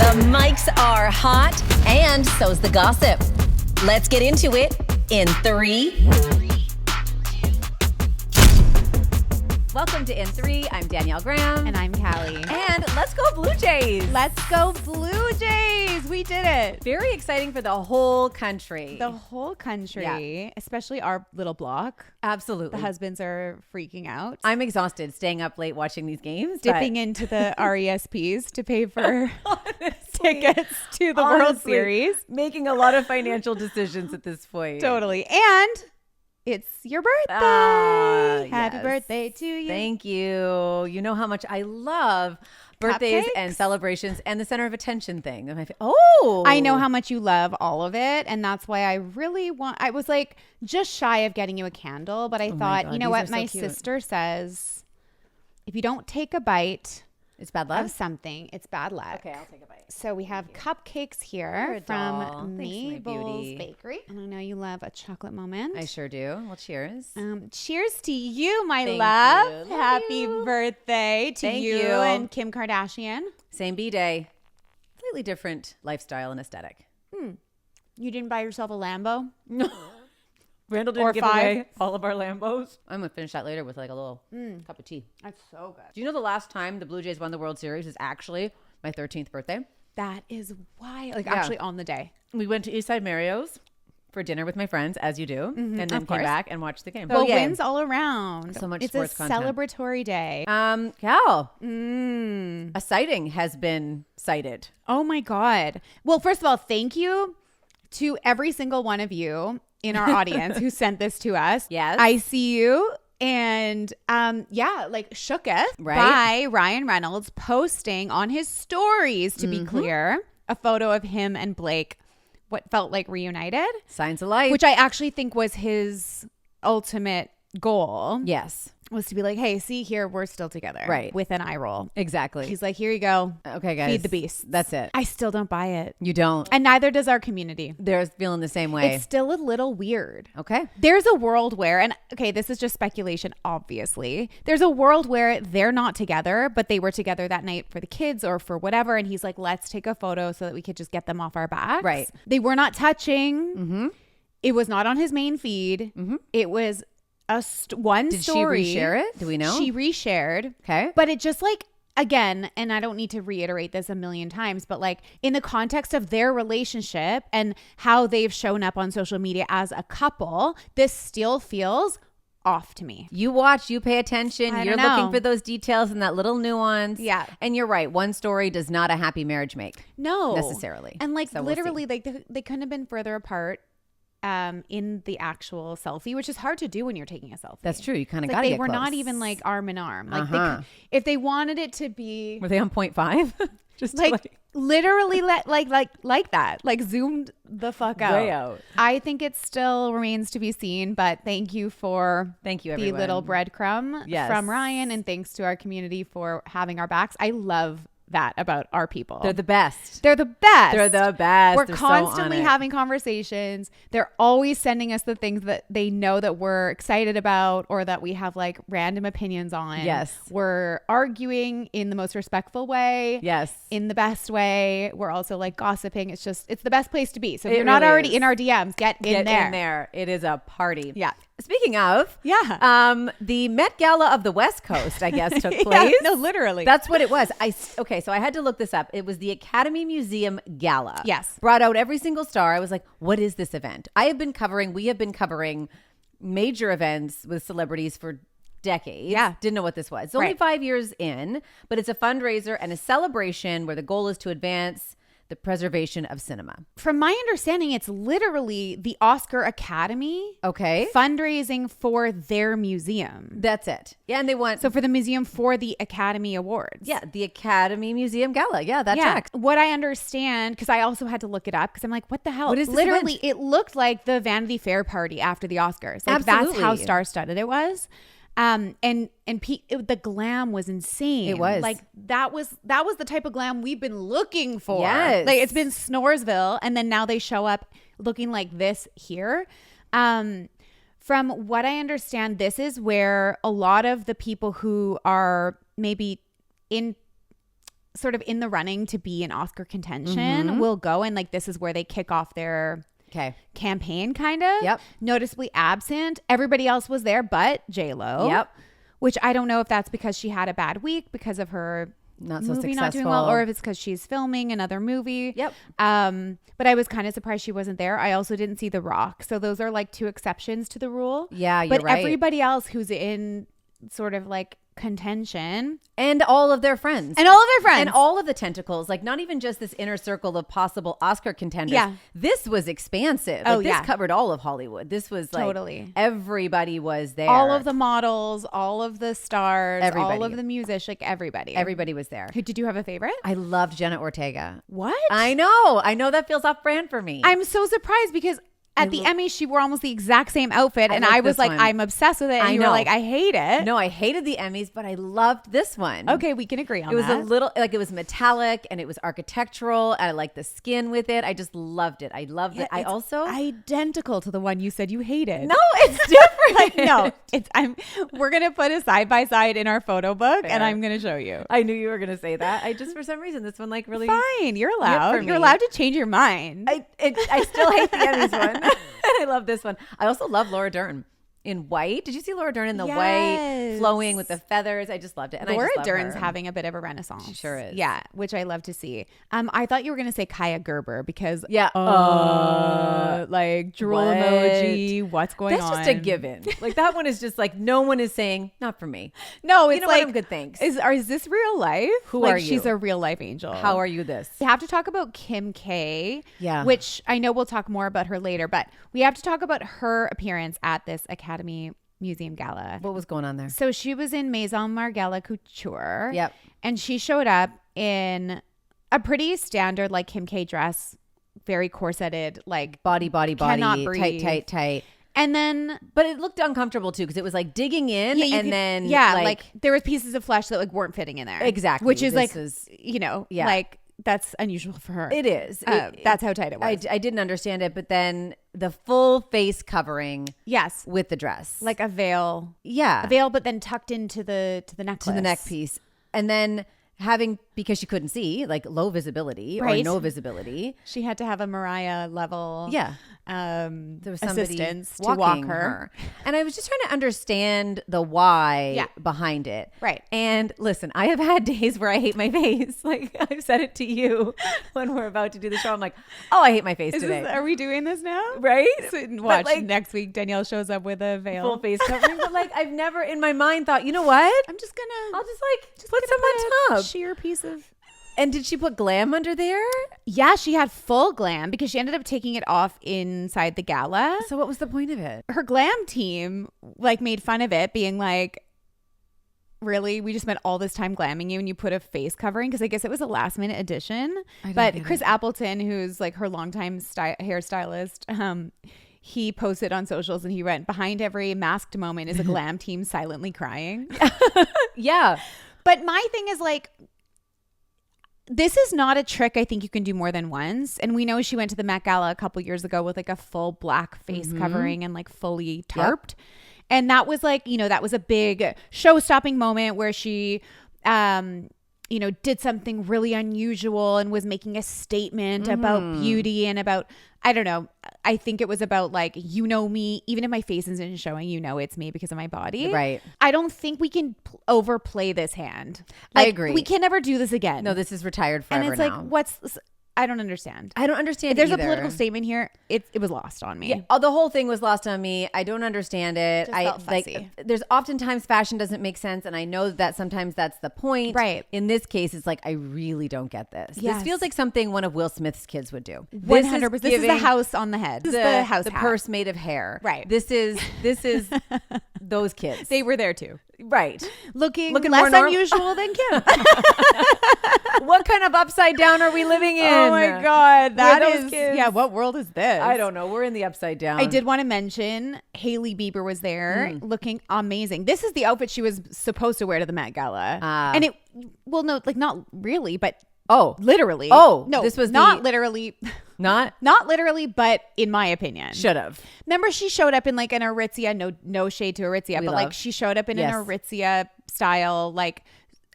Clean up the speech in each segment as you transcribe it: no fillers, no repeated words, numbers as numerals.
The mics are hot, and so's the gossip. Let's get into it in 3. Welcome to In 3. I'm Danielle Graham. And I'm Callie. And let's go Blue Jays. Let's go Blue Jays. We did it. Very exciting for the whole country. The whole country, especially our little block. Absolutely. The husbands are freaking out. I'm exhausted staying up late watching these games. Dipping into the RESPs to pay for tickets to the World Series. Making a lot of financial decisions at this point. Totally. And it's your birthday. Happy birthday to you. Thank you. You know how much I love birthdays Cupcakes? and celebrations and the center of attention thing. I know how much you love all of it. And that's why I was like just shy of getting you a candle. But I thought, God, you know these what? are so My cute. sister says, if you don't take a bite It's bad luck. of something, it's bad luck. Okay, I'll take a bite. So we have cupcakes You're here a doll. Thanks, from my Mabel's beauty. Bakery. And I know you love a chocolate moment. I sure do. Well, cheers. Cheers to you, my Thank love. you. Love Happy you. birthday to Thank you you. and Kim Kardashian. Same B-Day. Slightly different lifestyle and aesthetic. You didn't buy yourself a Lambo? Randall Or didn't give 5. away all of our Lambos. I'm going to finish that later with like a little cup of tea. That's so good. Do you know the last time the Blue Jays won the World Series is actually my 13th birthday? That is wild. Like Yeah. actually on the day. We went to Eastside Mario's for dinner with my friends, as you do, and then came course. back and watched the game. Well, yay. wins all around. So much It's sports a content. celebratory day. Cal, a sighting has been sighted. Oh my God. Well, first of all, thank you to every single one of you in our audience who sent this to us. Yes. I see you. And like shooketh Right. by Ryan Reynolds posting on his stories, to be clear, a photo of him and Blake, what felt like reunited, Signs of life. which I actually think was his ultimate goal. yes, Was to be like, hey, see here, we're still together. Right. With an eye roll. exactly. He's like, here you go. Okay, guys. Feed the beast. That's it. I still don't buy it. You don't. And neither does our community. They're feeling the same way. It's still a little weird. Okay. There's a world where, and okay, this is just speculation, obviously. There's a world where they're not together, but they were together that night for the kids or for whatever. And he's like, let's take a photo so that we could just get them off our backs. Right. They were not touching. It was not on his main feed. It was one Did story. she reshare it? Do we know? She reshared. Okay. But it just like, again, and I don't need to reiterate this a million times, but like in the context of their relationship and how they've shown up on social media as a couple, this still feels off to me. You watch, you pay attention. I You're don't know. looking for those details and that little nuance. Yeah. And you're right. One story does not a happy marriage make. No. Necessarily. And like So we'll literally, like they couldn't have been further apart in the actual selfie, which is hard to do when you're taking a selfie. That's true. You kind of Like got to they get were close. not even like arm in arm. Like if they wanted it to be Were they on 0.5? Just to, like literally like that, like zoomed the fuck out. Way out. I think it still remains to be seen, but thank you for Thank you, the everyone. little breadcrumb Yes. from Ryan, and thanks to our community for having our backs. I love that about our people. They're the best. They're the best. They're the best. We're They're so on constantly it. having conversations. They're always sending us the things that they know that we're excited about or that we have like random opinions on. Yes. We're arguing in the most respectful way. Yes. In the best way. We're also like gossiping. It's the best place to be. So if It you're not really already is. in our DMs, get in there. in there. It is a party. Yeah. Speaking of, Yeah. the Met Gala of the West Coast, I guess, took Yeah, place. no, literally. That's what it was. Okay, so I had to look this up. It was the Academy Museum Gala. Yes. Brought out every single star. I was like, what is this event? we have been covering major events with celebrities for decades. Yeah. Didn't know what this was. It's only Right. 5 years in, but it's a fundraiser and a celebration where the goal is to advance the preservation of cinema. From my understanding, it's literally the Oscar Academy Okay. fundraising for their museum. That's it. Yeah, and they want So for the museum for the Academy Awards. yeah, the Academy Museum Gala. Yeah, that checks. What I understand, because I also had to look it up because I'm like, what the hell? What is this Literally, event? it looked like the Vanity Fair party after the Oscars. Like that's how Absolutely. star-studded it was. The glam was insane. It was. like that was the type of glam we've been looking for. Yes. Like it's been Snoresville, and then now they show up looking like this here. From what I understand, this is where a lot of the people who are maybe in sort of in the running to be in Oscar contention will go, and like this is where they kick off their campaign kind of. Yep. Noticeably absent. Everybody else was there but J-Lo. Yep. Which I don't know if that's because she had a bad week because of her not so movie successful, not doing well, or if it's because she's filming another movie. Yep. But I was kind of surprised she wasn't there. I also didn't see The Rock. So those are like 2 exceptions to the rule. Yeah, you're right. right. But everybody else who's in sort of like contention, and all of their friends and all of the tentacles, like not even just this inner circle of possible Oscar contenders. This was expansive. Like, this covered all of Hollywood. This was like totally everybody was there, all of the models, all of the stars, everybody. all of the musicians, like everybody was there. Did you have a favorite? I loved Jenna Ortega. What? I know that feels off brand for me. I'm so surprised because at the Emmys, she wore almost the exact same outfit. And I was like, I'm obsessed with it. And you were like, I hate it. No, I hated the Emmys, but I loved this one. Okay, we can agree on that. It was a little, like it was metallic and it was architectural. I liked the skin with it. I just loved it. I loved it. I also. Identical to the one you said you hated. No, it's different. We're going to put a side by side in our photo book. Fair. And I'm going to show you. I knew you were going to say that. I just, for some reason, this one like really. Fine. You're allowed. You're allowed to change your mind. I still hate the Emmys one. I love this one. I also love Laura Dern in white. Did you see Laura Dern in the white, flowing with the feathers? I just loved it. And Laura Dern's having a bit of a renaissance. She sure is. Yeah, which I love to see. I thought you were going to say Kaya Gerber because like drool emoji. What's going on? That's just a given. Like that one is just like no one is saying not for me. No, it's you know like what, I'm good. Thanks. Is this real life? Who like, are you? She's a real life angel. How are you? This we have to talk about Kim K. Yeah, which I know we'll talk more about her later, but we have to talk about her appearance at this Academy Museum Gala. What was going on there? So she was in Maison Margiela Couture. Yep. And she showed up in a pretty standard like Kim K dress, very corseted, like body, cannot breathe. tight. And then, but it looked uncomfortable too because it was like digging in, then like there was pieces of flesh that like weren't fitting in there. Exactly, which is like like that's unusual for her. It is. That's how tight it was. I didn't understand it, but then the full face covering, yes, with the dress, like a veil, a veil, but then tucked into the necklace, to the neck piece, and then having, because she couldn't see, like low visibility or no visibility, she had to have a Mariah level there was somebody assistance to walk her. And I was just trying to understand the why behind it. Right. And listen, I have had days where I hate my face. Like I've said it to you when we're about to do the show. I'm like, oh, I hate my face today. Are we doing this now? Right? So watch next week. Danielle shows up with a veil. Full face covering. But like I've never in my mind thought, you know what? I'll just put some on top. Sheer piece of. And did she put glam under there? Yeah, she had full glam because she ended up taking it off inside the gala. So what was the point of it? Her glam team like made fun of it, being like, really? We just spent all this time glamming you and you put a face covering? Because I guess it was a last minute addition. But Chris Appleton, who's like her longtime hairstylist, he posted on socials and he went, behind every masked moment is a glam team silently crying. Yeah. But my thing is like, this is not a trick I think you can do more than once. And we know she went to the Met Gala a couple years ago with like a full black face covering and like fully tarped. Yep. And that was like, that was a big show-stopping moment where she, did something really unusual and was making a statement about beauty and about, I don't know. I think it was about like, me, even if my face isn't showing, it's me because of my body. Right. I don't think we can overplay this hand. I agree. We can never do this again. No, this is retired forever now. And it's like, I don't understand. If there's either. A political statement here, it was lost on me. Yeah, the whole thing was lost on me. I don't understand it. Just felt fussy. Like there's oftentimes fashion doesn't make sense, and I know that sometimes that's the point. Right. In this case, it's like I really don't get this. Yes. This feels like something one of Will Smith's kids would do. 100%. This is the house on the head. This is the house the hat. Purse made of hair. Right. This is those kids. They were there too. Right. Looking less more unusual than Kim. What kind of upside down are we living in? Oh my God. That is, kids? yeah, what world is this? I don't know. We're in the upside down. I did want to mention Hailey Bieber was there looking amazing. This is the outfit she was supposed to wear to the Met Gala. And it, well, no, like not really, but literally. Oh, no, this was not literally. Not literally, but in my opinion. Should have. Remember she showed up in like an Aritzia, no shade to Aritzia, but like she showed up in an Aritzia style, like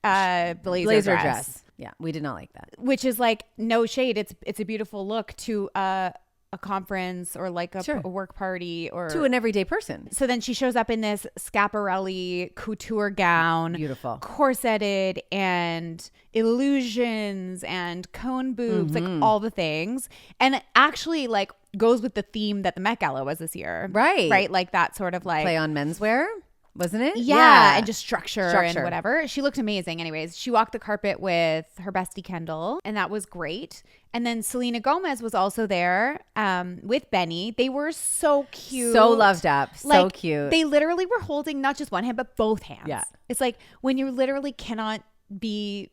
blazer dress. Yeah, we did not like that. Which is like no shade. It's a beautiful look to a conference or like a work party or to an everyday person. So then she shows up in this Schiaparelli couture gown, beautiful, corseted and illusions and cone boobs, like all the things, and actually like goes with the theme that the Met Gala was this year, right? Like that sort of like play on menswear. Wasn't it? Yeah. And just structure and whatever. She looked amazing. Anyways, she walked the carpet with her bestie Kendall, and that was great. And then Selena Gomez was also there with Benny. They were so cute. So loved up. So like, cute. They literally were holding not just one hand, but both hands. Yeah. It's like when you literally cannot be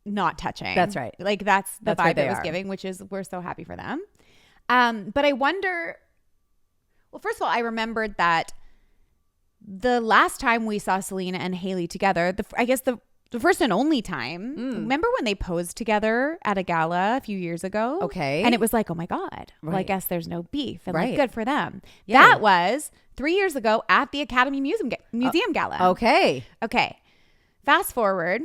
not touching. That's right. Like that's the vibe it was giving, which is we're so happy for them. But I wonder, well, first of all, I remembered that the last time we saw Selena and Hailey together, I guess the first and only time, remember when they posed together at a gala a few years ago? Okay. And it was like, oh my God, well, I guess there's no beef. And like, good for them. Yeah. That was 3 years ago at the Academy Museum Gala. Okay. Fast forward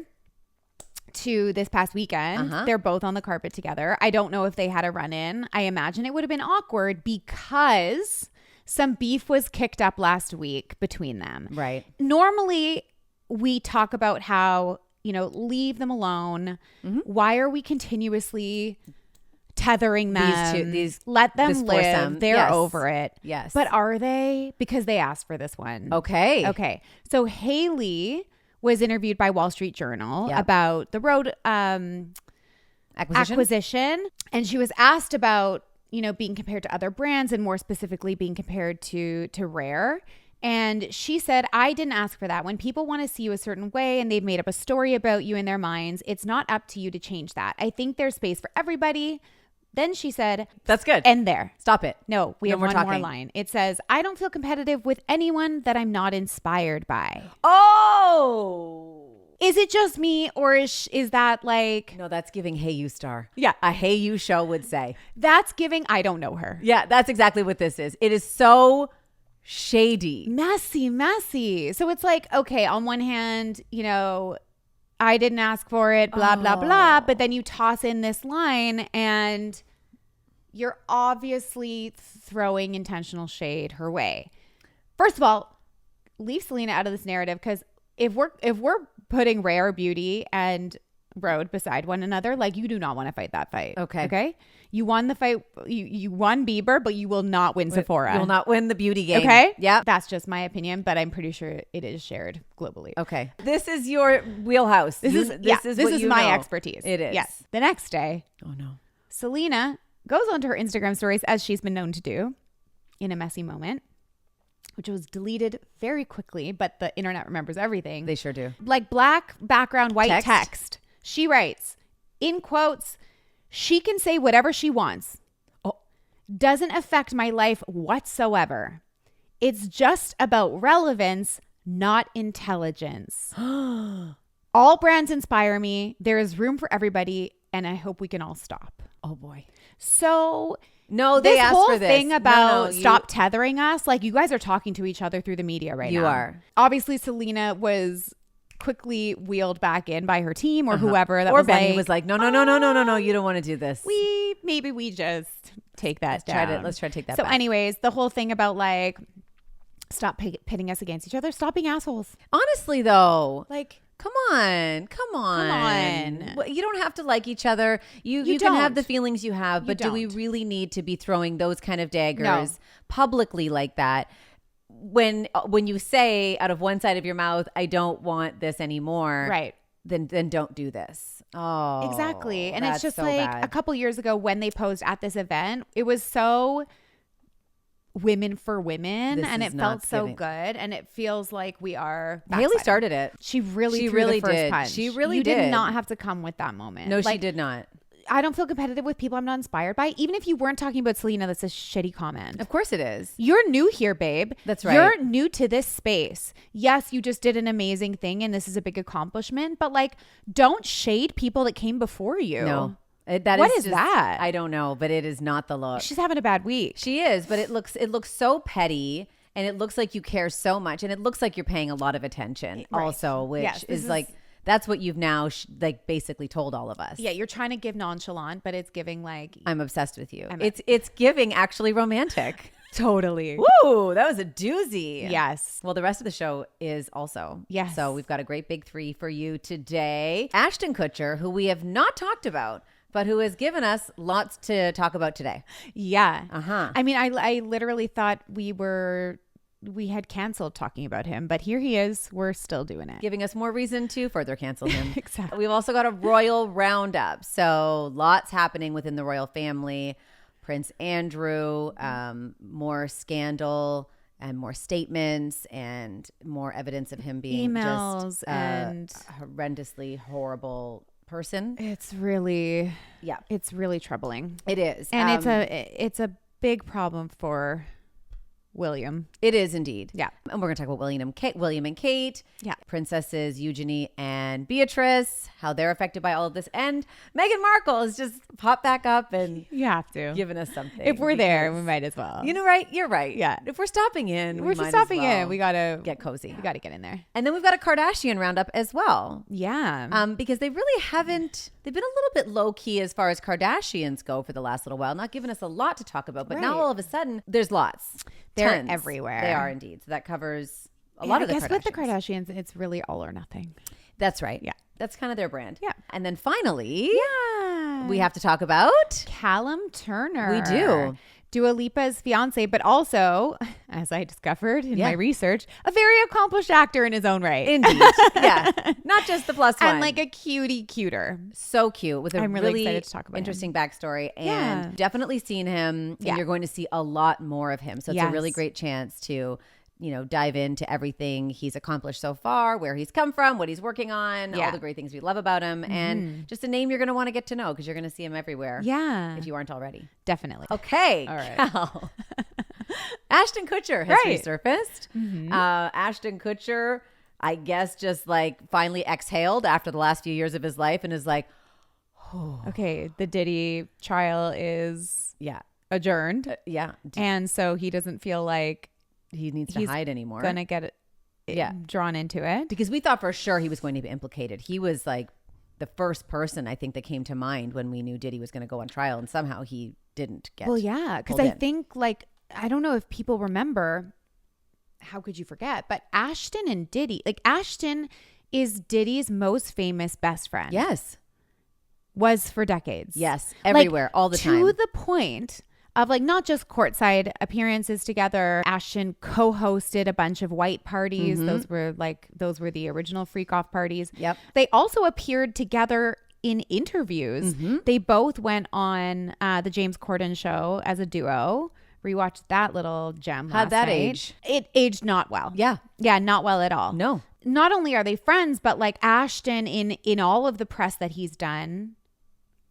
to this past weekend. They're both on the carpet together. I don't know if they had a run-in. I imagine it would have been awkward because some beef was kicked up last week between them. Right. Normally, we talk about how, leave them alone. Why are we continuously tethering them? Let them live. They're over it. Yes. But are they? Because they asked for this one. Okay. So Hailey was interviewed by Wall Street Journal about the Rhode acquisition. And she was asked about being compared to other brands and more specifically being compared to Rare. And she said, I didn't ask for that. When people want to see you a certain way and they've made up a story about you in their minds, it's not up to you to change that. I think there's space for everybody. Then she said, that's good. End there. Stop it. No, we have one more line. It says, I don't feel competitive with anyone that I'm not inspired by. Oh. Is it just me or is that like... No, that's giving Hey You star. Yeah. A Hey You show would say. That's giving I don't know her. Yeah, that's exactly what this is. It is so shady. Messy. So it's like, okay, on one hand, I didn't ask for it, blah, blah, blah. But then you toss in this line and you're obviously throwing intentional shade her way. First of all, leave Selena out of this narrative because if we're putting Rare Beauty and Rhode beside one another, like you do not want to fight that fight. Okay. You won the fight. You won Bieber, but you will not win Sephora. You will not win the beauty game. Okay. Yeah. That's just my opinion, but I'm pretty sure it is shared globally. Okay. This is your wheelhouse. This is my expertise. It is. Yes. The next day. Oh no. Selena goes onto her Instagram stories as she's been known to do in a messy moment, which was deleted very quickly, but the internet remembers everything. They sure do. Like black background, white text. She writes, in quotes, she can say whatever she wants. Doesn't affect my life whatsoever. It's just about relevance, not intelligence. All brands inspire me. There is room for everybody, and I hope we can all stop. Oh boy. So... No, they asked for this. This whole thing about stop tethering us, like you guys are talking to each other through the media right now. You are. Obviously, Selena was quickly wheeled back in by her team or whoever. That or was Benny was like, no, you don't want to do this. Maybe we just take that down. Let's try to take that So back. anyways, the whole thing about like, stop pitting us against each other. Stop being assholes. Honestly, though. Like... Come on. Well, you don't have to like each other. You can have the feelings you have, but do we really need to be throwing those kind of daggers publicly like that? When you say out of one side of your mouth, I don't want this anymore. Right. Then don't do this. Oh, exactly. And it's just so like bad. A couple years ago when they posed at this event, it was so women for women and it felt so good and it feels like we are Hailey started it. She really the first did. punch. She really you did. did not have to come with that moment. No, she did not. I don't feel competitive with people I'm not inspired by. Even if you weren't talking about Selena, that's a shitty comment. Of course it is. You're new here, babe. That's right. You're new to this space. Yes, you just did an amazing thing and this is a big accomplishment, but like don't shade people that came before you. No. What is that? I don't know, but it is not the look. She's having a bad week. She is, but it looks so petty, and it looks like you care so much, and it looks like you're paying a lot of attention also, which is like That's what you've now like basically told all of us. Yeah, you're trying to give nonchalant, but it's giving like I'm obsessed with you. It's giving actually romantic. Totally. Woo, that was a doozy. Yes. Well, the rest of the show is also. Yes. So we've got a great big 3 for you today. Ashton Kutcher, who we have not talked about, but who has given us lots to talk about today. Yeah. Uh-huh. I mean, I literally thought we had canceled talking about him, but here he is. We're still doing it. Giving us more reason to further cancel him. Exactly. We've also got a royal roundup. So lots happening within the royal family. Prince Andrew, more scandal and more statements and more evidence of him being emails just and horrendously horrible person. It's really troubling. It is. And it's a big problem for William. It is indeed. Yeah. And we're going to talk about William and Kate. Yeah. Princesses Eugenie and Beatrice, how they're affected by all of this. And Meghan Markle has just popped back up and you have to given us something. If we're there, we might as well. You know, right? You're right. Yeah. If we're stopping in, we got to get cozy. We got to get in there. And then we've got a Kardashian roundup as well. Yeah. Because they really haven't, they've been a little bit low key as far as Kardashians go for the last little while, not giving us a lot to talk about. But now all of a sudden, there's lots. They're Tons. everywhere. They are indeed. So that covers a lot of the Kardashians. I guess with the Kardashians, it's really all or nothing. That's right. Yeah. That's kind of their brand. Yeah. And then finally, yeah, we have to talk about Callum Turner. We do. Dua Lipa's fiancé, but also, as I discovered in my research, a very accomplished actor in his own right. Indeed. Yeah. Not just the plus one. And like a cuter. So cute with a I'm really excited to talk about interesting backstory. And definitely seen him. And you're going to see a lot more of him. So it's a really great chance to, you know, dive into everything he's accomplished so far, where he's come from, what he's working on, all the great things we love about him, and just a name you're going to want to get to know because you're going to see him everywhere. Yeah. If you aren't already. Definitely. Okay. All right. Cal. Ashton Kutcher has resurfaced. Ashton Kutcher, I guess, just like finally exhaled after the last few years of his life and is like, oh. Okay, the Diddy trial is adjourned. And so he doesn't feel like he needs to hide anymore. Gonna get drawn into it because we thought for sure he was going to be implicated. He was like the first person I think that came to mind when we knew Diddy was going to go on trial, and somehow he didn't get. Well, yeah, because I think like I don't know if people remember. How could you forget? But Ashton and Diddy, like Ashton is Diddy's most famous best friend. Yes, was for decades. Yes, everywhere, like, all the time, to the point of like not just courtside appearances together. Ashton co-hosted a bunch of white parties. Those were the original freak off parties. Yep. They also appeared together in interviews. They both went on the James Corden show as a duo. Rewatched that little gem. How'd that night. age? It aged not well. Yeah. Yeah, not well at all. No. Not only are they friends, but like Ashton in all of the press that he's done,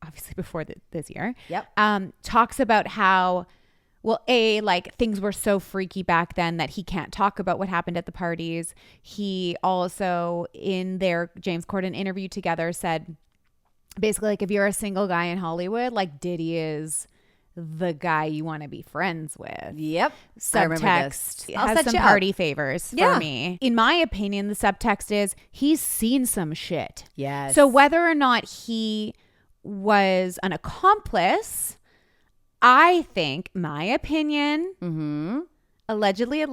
obviously before this year, talks about how, well, like things were so freaky back then that he can't talk about what happened at the parties. He also, in their James Corden interview together, said basically like if you're a single guy in Hollywood, like Diddy is the guy you want to be friends with. Yep. Subtext has some party favors for me. In my opinion, the subtext is he's seen some shit. Yes. So whether or not he was an accomplice, I think, my opinion, allegedly,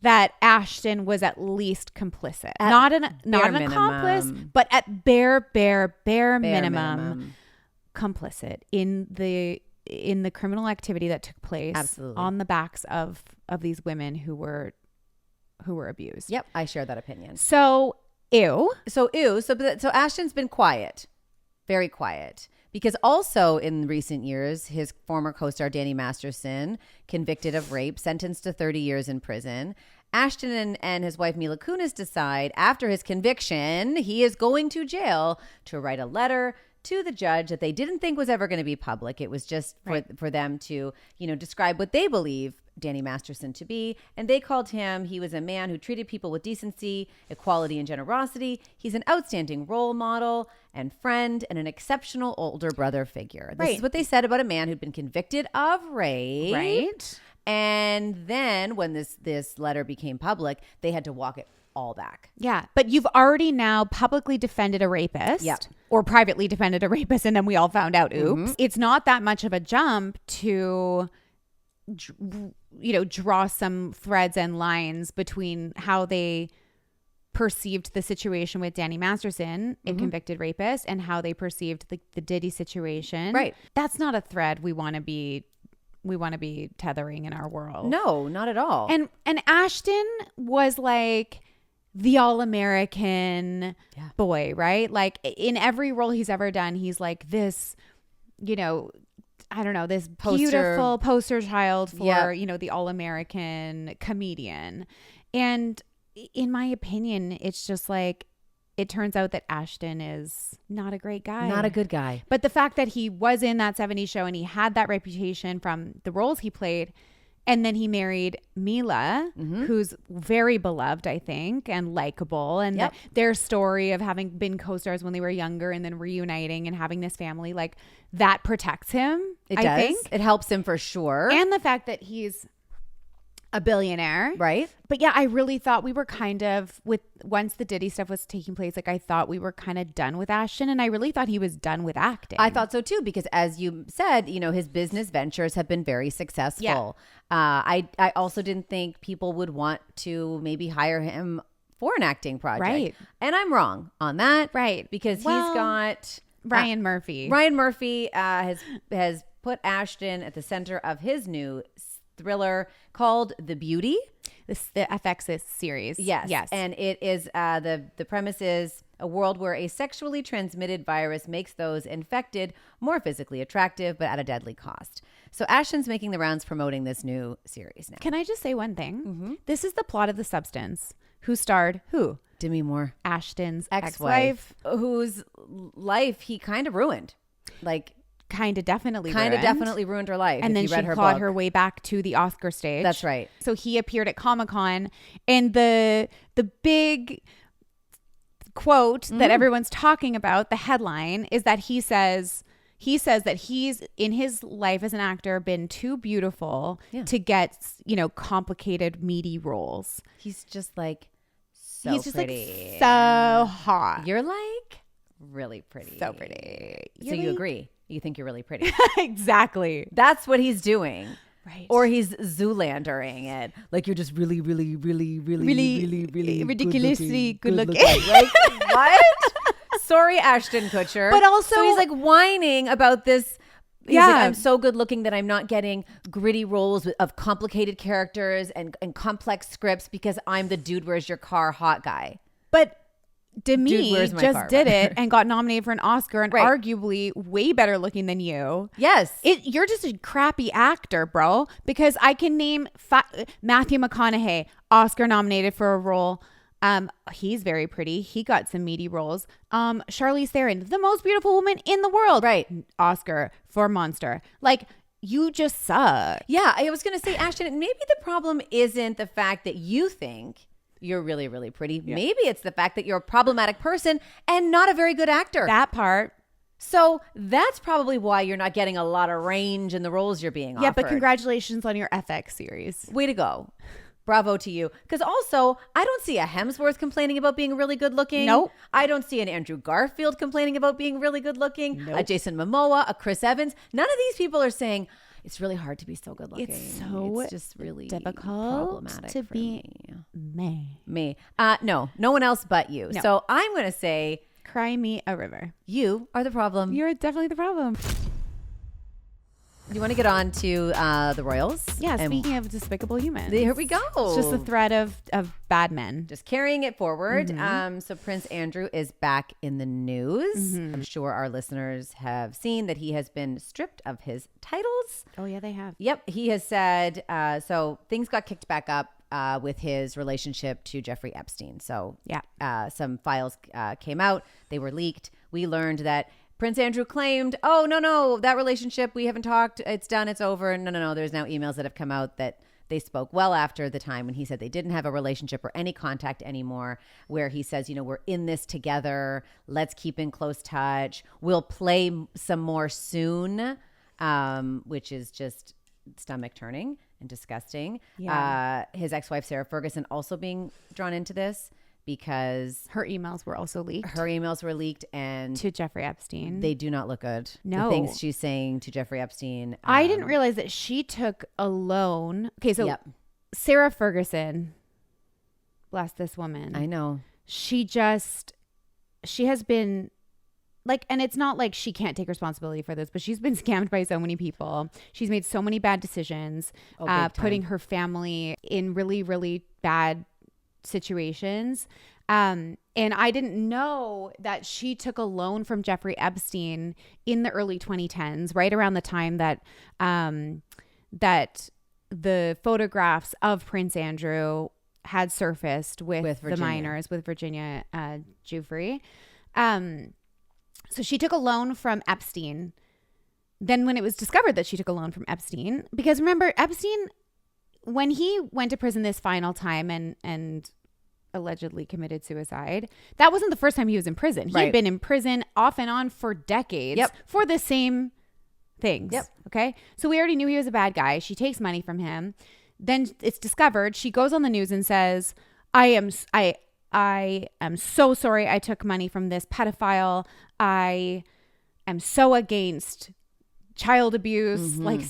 that Ashton was at least complicit. Not an accomplice, but at bare minimum complicit in the criminal activity that took place on the backs of these women who were abused. Yep, I share that opinion. So ew. So Ashton's been quiet, very quiet, because also in recent years, his former co-star Danny Masterson, convicted of rape, sentenced to 30 years in prison. Ashton and his wife Mila Kunis decide after his conviction, he is going to jail to write a letter to the judge that they didn't think was ever going to be public. It was just for them to, describe what they believe Danny Masterson to be. And they called him, he was a man who treated people with decency, equality, and generosity. He's an outstanding role model and friend and an exceptional older brother figure. This is what they said about a man who'd been convicted of rape. Right. And then when this letter became public, they had to walk it all back. Yeah. But you've already now publicly defended a rapist. Yep. Or privately defended a rapist, and then we all found out, oops. It's not that much of a jump to, draw some threads and lines between how they perceived the situation with Danny Masterson, a convicted rapist, and how they perceived the Diddy situation. Right. That's not a thread we want to be tethering in our world. No, not at all. And Ashton was like the all-American boy, right? Like in every role he's ever done, he's like this, I don't know, this beautiful poster child for, the all-American comedian. And in my opinion, it's just like, it turns out that Ashton is not a great guy. Not a good guy. But the fact that he was in that 70s show and he had that reputation from the roles he played, and then he married Mila, who's very beloved, I think, and likable. And their story of having been co-stars when they were younger and then reuniting and having this family, like that protects him. I think. It helps him for sure. And the fact that he's a billionaire. Right. But yeah, I really thought we were kind of once the Diddy stuff was taking place, like I thought we were kind of done with Ashton, and I really thought he was done with acting. I thought so too, because as you said, his business ventures have been very successful. Yeah. I also didn't think people would want to maybe hire him for an acting project. Right. And I'm wrong on that. Right. Because he's got Ryan Murphy. Ryan Murphy has put Ashton at the center of his new thriller called The Beauty. The FX series. Yes. And it is the premise is a world where a sexually transmitted virus makes those infected more physically attractive, but at a deadly cost. So Ashton's making the rounds promoting this new series now. Can I just say one thing? This is the plot of The Substance. Who starred who? Demi Moore. Ashton's ex-wife. Whose life he kind of ruined. Definitely ruined her life. And then she clawed her way back to the Oscar stage. That's right. So he appeared at Comic-Con, and the big quote that everyone's talking about, the headline, is that he says that he's in his life as an actor been too beautiful to get, complicated, meaty roles. He's just like he's just pretty. Like so hot. You're like really pretty. So pretty. So you agree? You think you're really pretty. Exactly. That's what he's doing. Right. Or he's Zoolandering it. Like you're just really, really, really, really, really, really ridiculously good looking. Like, what? Sorry, Ashton Kutcher. But also, so he's like whining about this. He's like, I'm so good looking that I'm not getting gritty roles of complicated characters and complex scripts because I'm the dude, where's your car hot guy. But Demi just did it and got nominated for an Oscar and arguably way better looking than you. Yes. You're just a crappy actor, bro, because I can name Matthew McConaughey, Oscar nominated for a role. He's very pretty. He got some meaty roles. Charlize Theron, the most beautiful woman in the world. Right. Oscar for Monster. Like, you just suck. Yeah, I was going to say, Ashton, maybe the problem isn't the fact that you think you're really, really pretty. Yeah. Maybe it's the fact that you're a problematic person and not a very good actor. That part. So that's probably why you're not getting a lot of range in the roles you're being offered. Yeah, but congratulations on your FX series. Way to go. Bravo to you. Because also, I don't see a Hemsworth complaining about being really good looking. Nope. I don't see an Andrew Garfield complaining about being really good looking. Nope. A Jason Momoa, a Chris Evans. None of these people are saying, it's really hard to be so good looking. It's just really difficult problematic to be me. No one else but you. No. So I'm going to say, cry me a river. You are the problem. You're definitely the problem. Do you want to get on to the Royals? Yeah, speaking of despicable humans. Here we go. It's just a thread of bad men. Just carrying it forward. Mm-hmm. So Prince Andrew is back in the news. Mm-hmm. I'm sure our listeners have seen that he has been stripped of his titles. Oh, yeah, they have. Yep. He has said, so things got kicked back up with his relationship to Jeffrey Epstein. So some files came out. They were leaked. We learned that Prince Andrew claimed, oh, no, that relationship, we haven't talked. It's done. It's over. No. There's now emails that have come out that they spoke well after the time when he said they didn't have a relationship or any contact anymore, where he says, we're in this together. Let's keep in close touch. We'll play some more soon, which is just stomach turning and disgusting. Yeah. His ex-wife, Sarah Ferguson, also being drawn into this. because her emails were also leaked. And to Jeffrey Epstein. They do not look good. No. The things she's saying to Jeffrey Epstein. I didn't realize that she took a loan. Okay, so Sarah Ferguson, bless this woman. I know. She has been like, and it's not like she can't take responsibility for this, but she's been scammed by so many people. She's made so many bad decisions, putting her family in really, really bad situations. And I didn't know that she took a loan from Jeffrey Epstein in the early 2010s, right around the time that that the photographs of Prince Andrew had surfaced with the minors, with Virginia Giuffre. So she took a loan from Epstein. Then when it was discovered that she took a loan from Epstein, because remember, Epstein, when he went to prison this final time and allegedly committed suicide, that wasn't the first time he was in prison. He had been in prison off and on for decades for the same things. Okay. So we already knew he was a bad guy. She takes money from him. Then it's discovered. She goes on the news and says, I am so sorry I took money from this pedophile. I am so against child abuse. Like,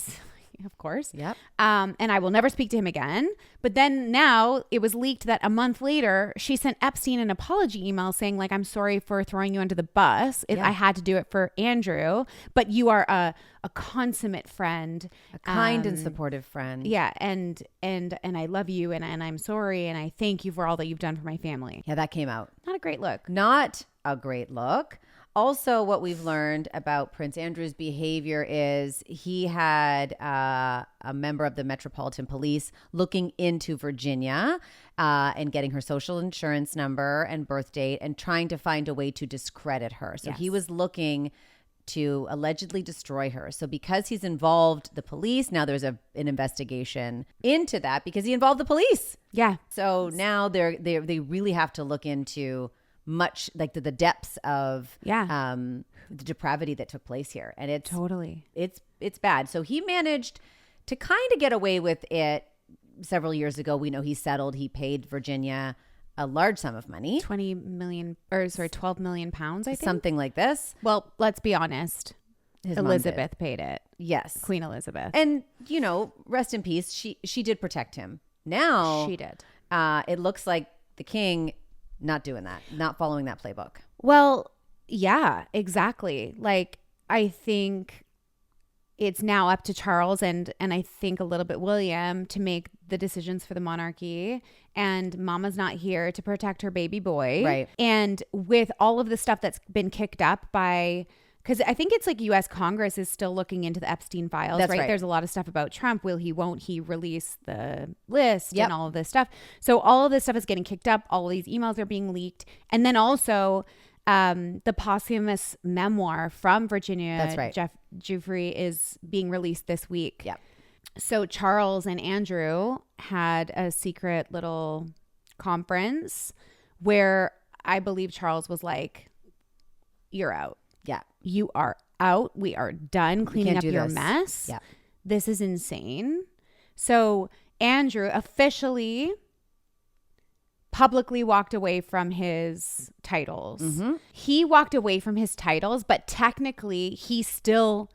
of course. And I will never speak to him again. But then now it was leaked that a month later, she sent Epstein an apology email saying, like, I'm sorry for throwing you under the bus. I had to do it for Andrew, but you are a consummate friend. A kind and supportive friend. Yeah. And I love you and I'm sorry. And I thank you for all that you've done for my family. Yeah, that came out. Not a great look. Not a great look. Also, what we've learned about Prince Andrew's behavior is he had a member of the Metropolitan Police looking into Virginia and getting her social insurance number and birth date and trying to find a way to discredit her. So he was looking to allegedly destroy her. So because he's involved the police, now there's an investigation into that because he involved the police. Yeah. So now they really have to look into much like the depths of the depravity that took place here. And it's totally it's bad. So he managed to kind of get away with it several years ago. We know he settled. He paid Virginia a large sum of money. 12 million pounds, I think. Something like this. Well, let's be honest. Elizabeth paid it. Yes. Queen Elizabeth. And, you know, rest in peace. She did protect him. Now she did. It looks like the king not doing that, not following that playbook. Well, yeah, exactly. Like, I think it's now up to Charles and I think a little bit William to make the decisions for the monarchy. And mama's not here to protect her baby boy. Right. And with all of the stuff that's been kicked up by... Because I think it's like U.S. Congress is still looking into the Epstein files, right? There's a lot of stuff about Trump. Won't he release the list and all of this stuff? So all of this stuff is getting kicked up. All of these emails are being leaked. And then also the posthumous memoir from Virginia Giuffre is being released this week. Yeah. So Charles and Andrew had a secret little conference where I believe Charles was like, "You're out. Yeah. You are out. We are done cleaning up your mess. Yeah. This is insane." So Andrew officially publicly walked away from his titles. He walked away from his titles, but technically he still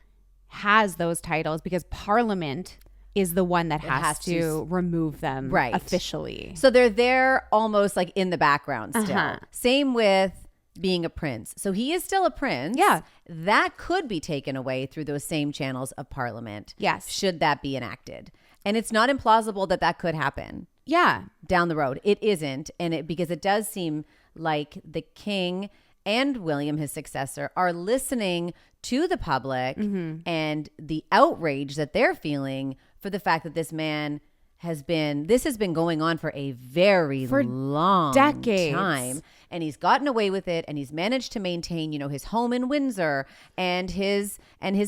has those titles because Parliament is the one that has to remove them officially. So they're there almost like in the background still. Same with being a prince. So he is still a prince. Yeah. That could be taken away through those same channels of Parliament. Yes. Should that be enacted. And it's not implausible that could happen. Yeah. Down the road. It isn't. Because it does seem like the king and William, his successor, are listening to the public and the outrage that they're feeling for the fact that this man has been going on for a very long time. And he's gotten away with it, and he's managed to maintain, his home in Windsor and his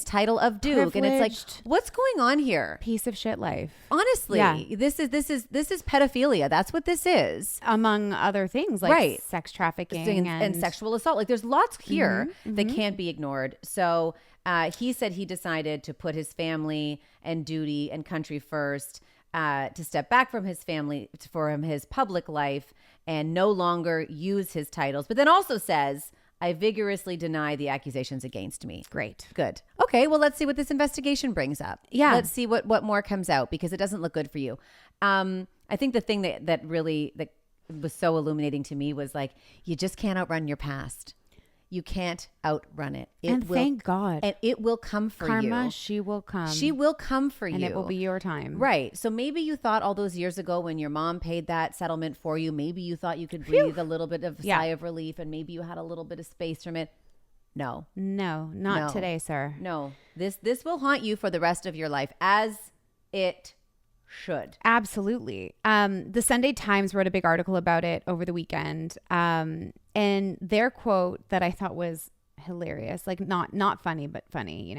title of Duke. Privileged. And it's like, what's going on here? Piece of shit life. Honestly, this is pedophilia. That's what this is. Among other things, like sex trafficking and sexual assault. Like, there's lots here that can't be ignored. So he said he decided to put his family and duty and country first. to step back from his family, from his public life, and no longer use his titles. But then also says, I vigorously deny the accusations against me. Great. Good. Okay, well, let's see what this investigation brings up. Yeah. Let's see what more comes out, because it doesn't look good for you. I think the thing that really was so illuminating to me was like, you just can't outrun your past. You can't outrun it. Thank God. And it will come for you. Karma, she will come. She will come for you. And it will be your time. Right. So maybe you thought all those years ago when your mom paid that settlement for you, maybe you thought you could breathe a little bit of sigh of relief, and maybe you had a little bit of space from it. No, not today, sir. No, this will haunt you for the rest of your life, as it should. Absolutely. The Sunday Times wrote a big article about it over the weekend. And their quote that I thought was hilarious, like not funny, but funny,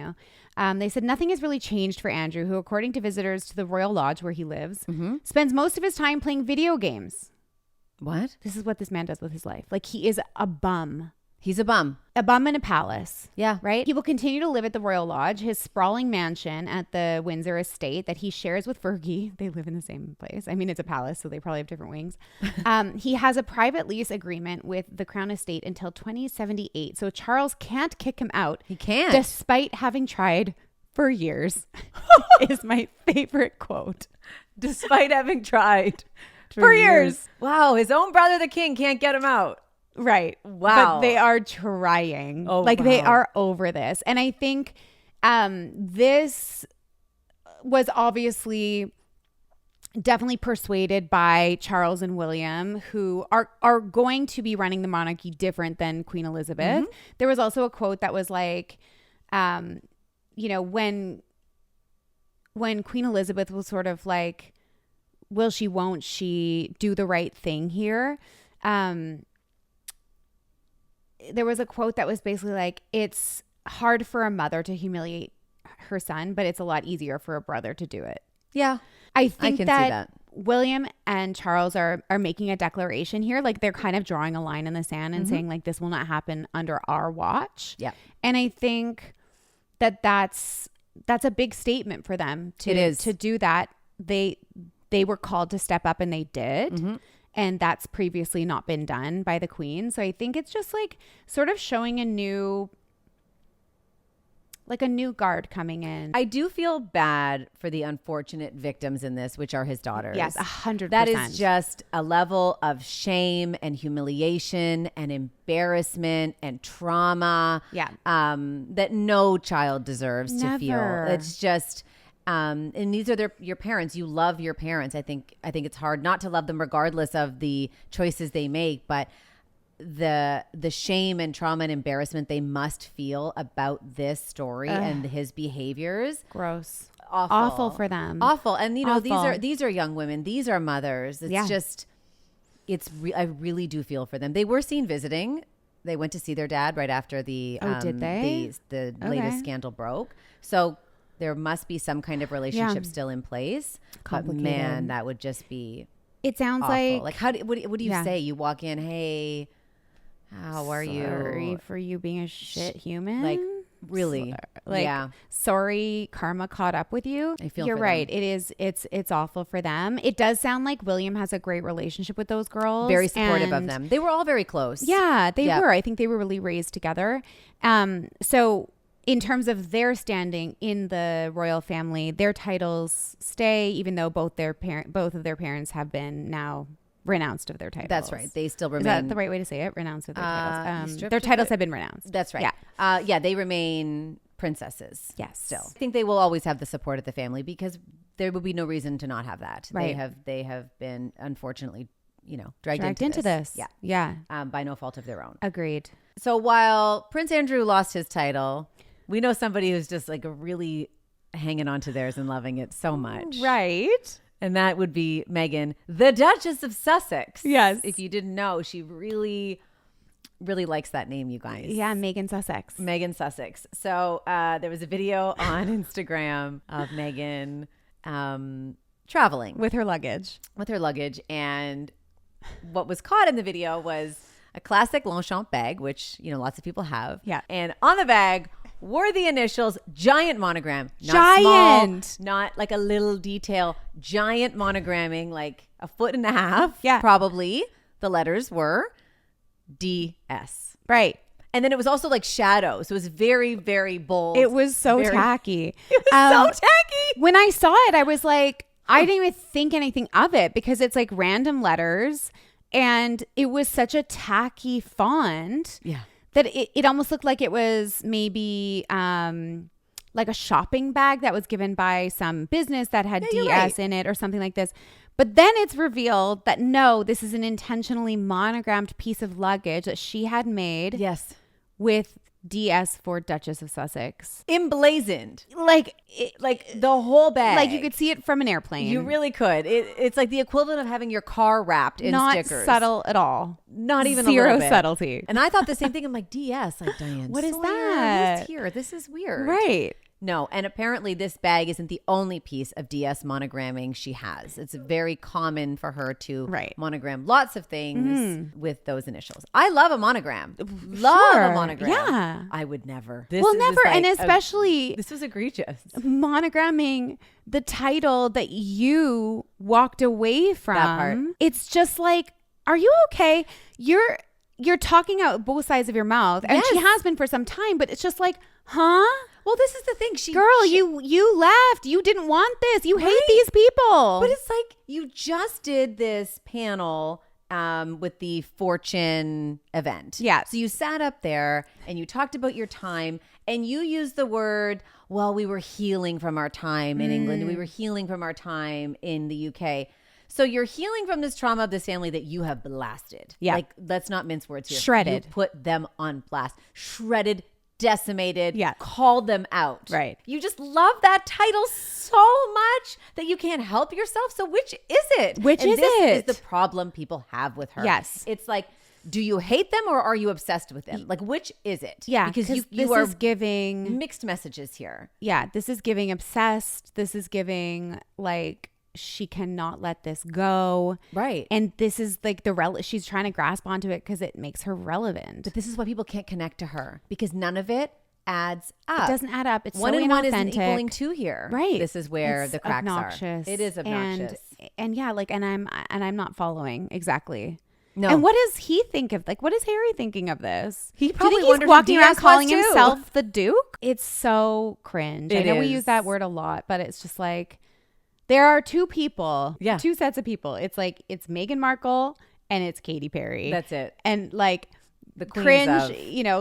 they said, nothing has really changed for Andrew, who, according to visitors to the Royal Lodge where he lives, spends most of his time playing video games. What? This is what this man does with his life. Like, he is a bum. He's a bum. A bum in a palace. Yeah. Right? He will continue to live at the Royal Lodge, his sprawling mansion at the Windsor estate that he shares with Fergie. They live in the same place. I mean, it's a palace, so they probably have different wings. He has a private lease agreement with the Crown Estate until 2078. So Charles can't kick him out. He can't. Despite having tried for years, is my favorite quote. Despite having tried for years. Wow. His own brother, the king, can't get him out. Right. Wow. But they are trying. Oh, they are over this. And I think this was obviously definitely persuaded by Charles and William, who are going to be running the monarchy different than Queen Elizabeth. There was also a quote that was like, when Queen Elizabeth was sort of like, will she, won't she do the right thing here? There was a quote that was basically like, it's hard for a mother to humiliate her son, but it's a lot easier for a brother to do it. Yeah. I think I can see that. William and Charles are making a declaration here. Like, they're kind of drawing a line in the sand and saying, like, this will not happen under our watch. Yeah. And I think that's a big statement for them to do that. They were called to step up, and they did. And that's previously not been done by the Queen. So I think it's just like sort of showing a new guard coming in. I do feel bad for the unfortunate victims in this, which are his daughters. Yes, 100%. That is just a level of shame and humiliation and embarrassment and trauma. Yeah. That no child deserves to feel. It's just... and these are your parents. You love your parents. I think it's hard not to love them regardless of the choices they make, but the shame and trauma and embarrassment they must feel about this story and his behaviors. Gross. Awful for them. Awful. And Awful. these are young women. These are mothers. It's just I really do feel for them. They were seen visiting. They went to see their dad right after the did they? the latest scandal broke. So there must be some kind of relationship still in place. But man, that would just be It sounds awful. like what do you say? You walk in, hey, how are you? Sorry for you being a shit human. Like, really? Sorry, karma caught up with you. I feel you're for right. them. It is. It's awful for them. It does sound like William has a great relationship with those girls. Very supportive of them. They were all very close. Yeah, they were. I think they were really raised together. So in terms of their standing in the royal family, their titles stay, even though both of their parents have been now renounced of their titles. That's right. They still remain. Is that the right way to say it? Renounced of their titles. Their titles have been renounced. That's right. Yeah. They remain princesses. Yes. Still, I think they will always have the support of the family, because there would be no reason to not have that. Right. They have been, unfortunately, dragged into this. Yeah. By no fault of their own. Agreed. So while Prince Andrew lost his title, we know somebody who's just like really hanging on to theirs and loving it so much. Right. And that would be Meghan, the Duchess of Sussex. Yes. If you didn't know, she really, really likes that name, you guys. Yeah, Meghan Sussex. Meghan Sussex. So there was a video on Instagram of Meghan traveling. With her luggage. And what was caught in the video was a classic Longchamp bag, which, lots of people have. Yeah. And on the bag were the initials, giant monogram. Not Giant. small, not like a little detail. Giant monogramming, like a foot and a half. Yeah. Probably. The letters were DS. Right. And then it was also like shadow. So it was very, very bold. It was so tacky. It was so tacky. When I saw it, I was like, I didn't even think anything of it because it's like random letters. And it was such a tacky font. Yeah. That it almost looked like it was maybe like a shopping bag that was given by some business that had DS in it or something like this. But then it's revealed that no, this is an intentionally monogrammed piece of luggage that she had made. Yes. With DS for Duchess of Sussex. Emblazoned. Like the whole bag. Like you could see it from an airplane. You really could. It's like the equivalent of having your car wrapped in stickers. Not subtle at all. Not even Zero a little bit. subtlety. And I thought the same thing. I'm like, DS, like Diane. What is Sawyer, that? who's here? This is weird. Right. No, and apparently this bag isn't the only piece of DS monogramming she has. It's very common for her to monogram lots of things with those initials. I love a monogram. Love a monogram. Yeah. I would never. Never. And especially this was egregious. Monogramming the title that you walked away from. That part. It's just like, are you okay? You're talking out both sides of your mouth. And she has been for some time, but it's just like, huh? Well, this is the thing. You left. You didn't want this. You hate these people. But it's like you just did this panel with the Fortune event. Yeah. So you sat up there and you talked about your time and you used the word, well, we were healing from our time in England. We were healing from our time in the UK. So you're healing from this trauma of this family that you have blasted. Yeah. Like, let's not mince words here. Shredded. You put them on blast. Shredded, decimated, yeah, called them out. Right. You just love that title so much that you can't help yourself. So which is it? Which is it? This is the problem people have with her. Yes. It's like, do you hate them or are you obsessed with them? Like, which is it? Yeah. Because you this are is giving mixed messages here. Yeah. This is giving obsessed. This is giving like, she cannot let this go. Right. And this is like she's trying to grasp onto it because it makes her relevant. But this is why people can't connect to her because none of it adds up. It doesn't add up. It's one so and one isn't inauthentic. equaling two here. Right. This is where it's the cracks obnoxious. are. It is obnoxious. And yeah, like, and I'm not following exactly. No. And what does he think of, like, what is Harry thinking of this? He probably he's walking around calling too. himself the Duke? It's so cringe. I know we use that word a lot, but it's just like, there are two sets of people. It's like, it's Meghan Markle and it's Katy Perry. That's it. And like, the cringe,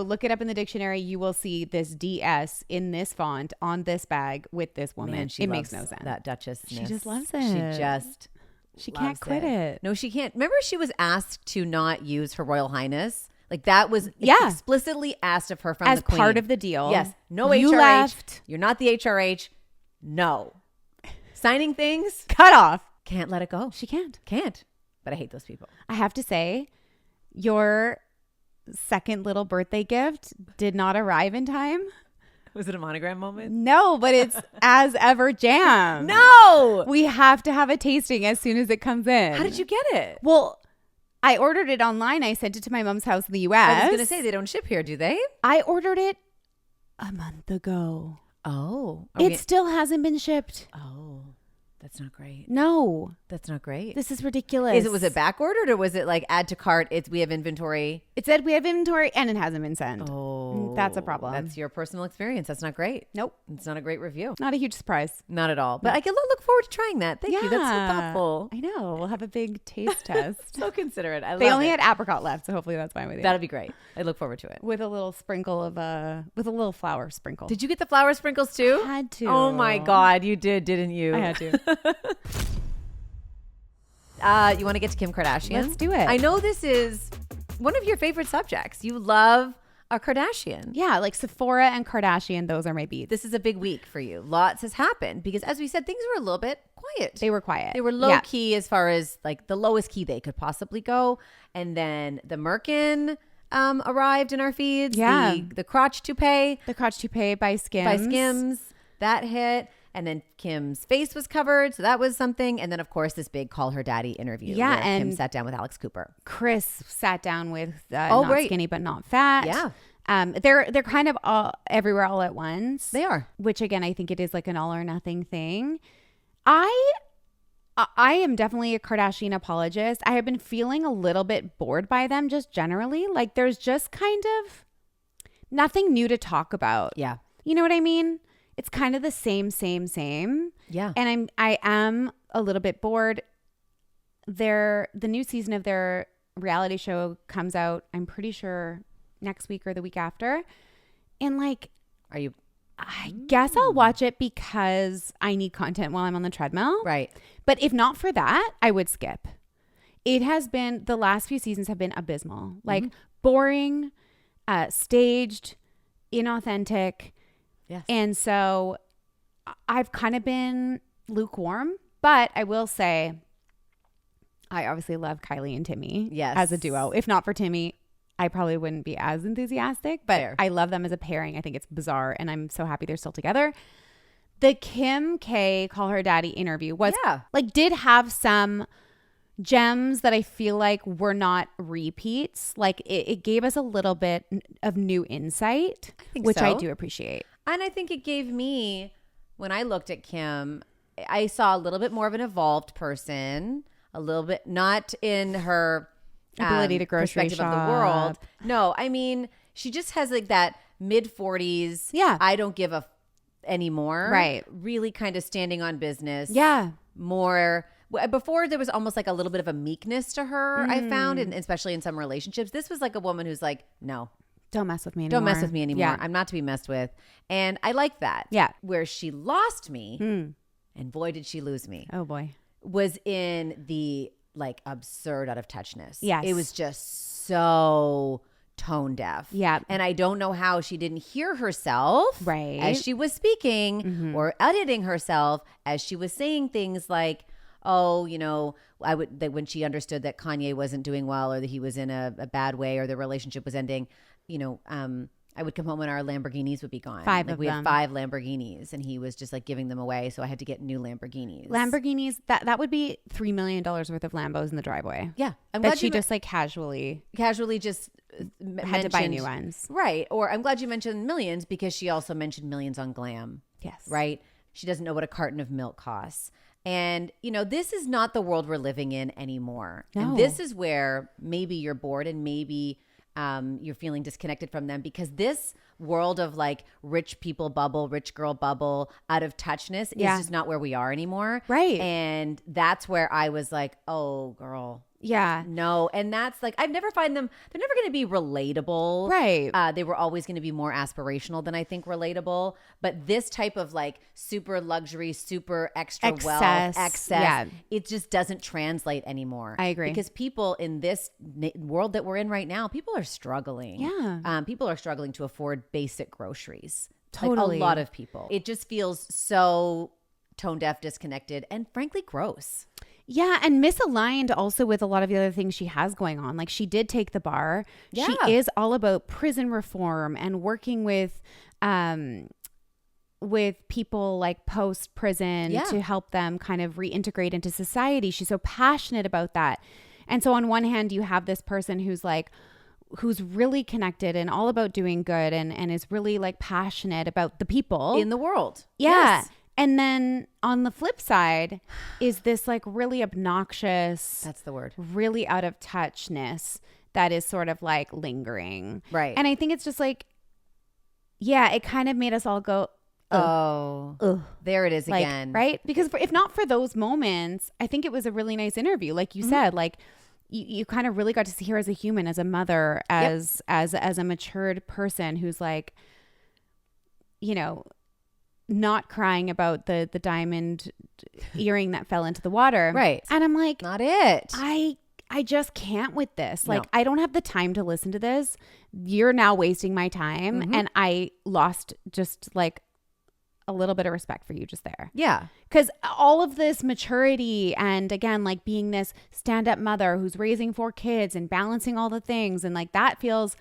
look it up in the dictionary. You will see this DS in this font on this bag with this woman. Man, it makes no sense. That Duchess. She just loves it. She can't quit it. No, she can't. Remember, she was asked to not use Her Royal Highness. Like that was explicitly asked of her from as the Queen. part of the deal. Yes. No you HRH. Left. You're not the HRH. No. Signing things. Cut off. Can't let it go. She can't. But I hate those people. I have to say, your second little birthday gift did not arrive in time. Was it a monogram moment? No, but it's as ever jam. No. We have to have a tasting as soon as it comes in. How did you get it? Well, I ordered it online. I sent it to my mom's house in the US. I was going to say, they don't ship here, do they? I ordered it a month ago. Oh. It still hasn't been shipped. Oh. That's not great. No. That's not great. This is ridiculous. Was it back ordered or was it like add to cart? We have inventory. It said we have inventory and it hasn't been sent. Oh. That's a problem. That's your personal experience. That's not great. Nope. It's not a great review. Not a huge surprise. Not at all. But I can look forward to trying that. Thank you. That's so thoughtful. I know. We'll have a big taste test. So considerate. I love it. They only had apricot left, so hopefully that's fine with you. That'll be great. I look forward to it. With a little sprinkle of with a little flour sprinkle. Did you get the flour sprinkles too? I had to. Oh my God, you did, didn't you? I had to. You want to get to Kim Kardashian? Let's do it. I know this is one of your favorite subjects. You love a Kardashian. Yeah, like Sephora and Kardashian, those are my beats. This is a big week for you. Lots has happened because, as we said, things were a little bit quiet. They were quiet. They were low key as far as like the lowest key they could possibly go. And then the Merkin arrived in our feeds. Yeah. The crotch toupee. The crotch toupee by Skims. That hit. And then Kim's face was covered. So that was something. And then, of course, this big Call Her Daddy interview. Yeah. Where And Kim sat down with Alex Cooper. Kris sat down with not skinny but not fat. Yeah. They're kind of all everywhere all at once. They are. Which again, I think it is like an all or nothing thing. I am definitely a Kardashian apologist. I have been feeling a little bit bored by them just generally. Like there's just kind of nothing new to talk about. Yeah. You know what I mean? It's kind of the same. Yeah. And I am a little bit bored. The new season of their reality show comes out, I'm pretty sure next week or the week after. And like, I guess I'll watch it because I need content while I'm on the treadmill. Right. But if not for that, I would skip. It has been, the last few seasons have been abysmal. Like boring, staged, inauthentic. Yes. And so I've kind of been lukewarm, but I will say I obviously love Kylie and Timmy as a duo. If not for Timmy, I probably wouldn't be as enthusiastic, but Fair. I love them as a pairing. I think it's bizarre and I'm so happy they're still together. The Kim K Call Her Daddy interview was like did have some gems that I feel like were not repeats. Like it gave us a little bit of new insight, which I do appreciate. And I think it gave me, when I looked at Kim, I saw a little bit more of an evolved person, a little bit, not in her ability to grocery shop of the world. No, I mean, she just has like that mid-40s. Yeah. I don't give a anymore. Right. Really kind of standing on business. Yeah. More. Before there was almost like a little bit of a meekness to her, I found, and especially in some relationships. This was like a woman who's like, no. Don't mess with me anymore. Don't mess with me anymore. Yeah. I'm not to be messed with. And I like that. Yeah. Where she lost me, and boy, did she lose me. Oh, boy. Was in the like absurd out of touchness. Yes. It was just so tone deaf. Yeah. And I don't know how she didn't hear herself right. as she was speaking or editing herself as she was saying things like, oh, you know, that when she understood that Kanye wasn't doing well or that he was in a bad way or the relationship was ending, you know, I would come home and our Lamborghinis would be gone. We had 5 Lamborghinis and he was just like giving them away. So I had to get new Lamborghinis. Lamborghinis, that would be $3 million worth of Lambos in the driveway. Yeah. I'm glad she just like casually just had to buy new ones. Right. Or I'm glad you mentioned millions because she also mentioned millions on glam. Yes. Right. She doesn't know what a carton of milk costs. And, you know, this is not the world we're living in anymore. No. And this is where maybe you're bored and maybe you're feeling disconnected from them because this world of like rich people bubble, rich girl bubble, out of touchness is just not where we are anymore. Right. And that's where I was like, oh, girl. Yeah. No. And that's like, I've never find them, they're never going to be relatable. Right. They were always going to be more aspirational than I think relatable. But this type of like super luxury, super extra wealth, excess, it just doesn't translate anymore. I agree. Because people in this world that we're in right now, people are struggling. Yeah. People are struggling to afford basic groceries. Totally. Like a lot of people. It just feels so tone deaf, disconnected, and frankly gross. Yeah, and misaligned also with a lot of the other things she has going on. Like she did take the bar. Yeah. She is all about prison reform and working with people like post prison to help them kind of reintegrate into society. She's so passionate about that. And so on one hand, you have this person who's really connected and all about doing good and is really like passionate about the people in the world. Yeah. Yes. And then on the flip side is this like really obnoxious, that's the word, really out of touchness that is sort of like lingering. Right. And I think it's just like, yeah, it kind of made us all go, ugh. There it is like, again. Right. Because if not for those moments, I think it was a really nice interview. Like you said, like you kind of really got to see her as a human, as a mother, as a matured person who's like, you know, not crying about the diamond earring that fell into the water. Right. And I'm like, not it. I just can't with this. Like, I don't have the time to listen to this. You're now wasting my time. And I lost just like a little bit of respect for you just there. Yeah. Because all of this maturity and again, like being this stand-up mother who's raising 4 kids and balancing all the things. And like that feels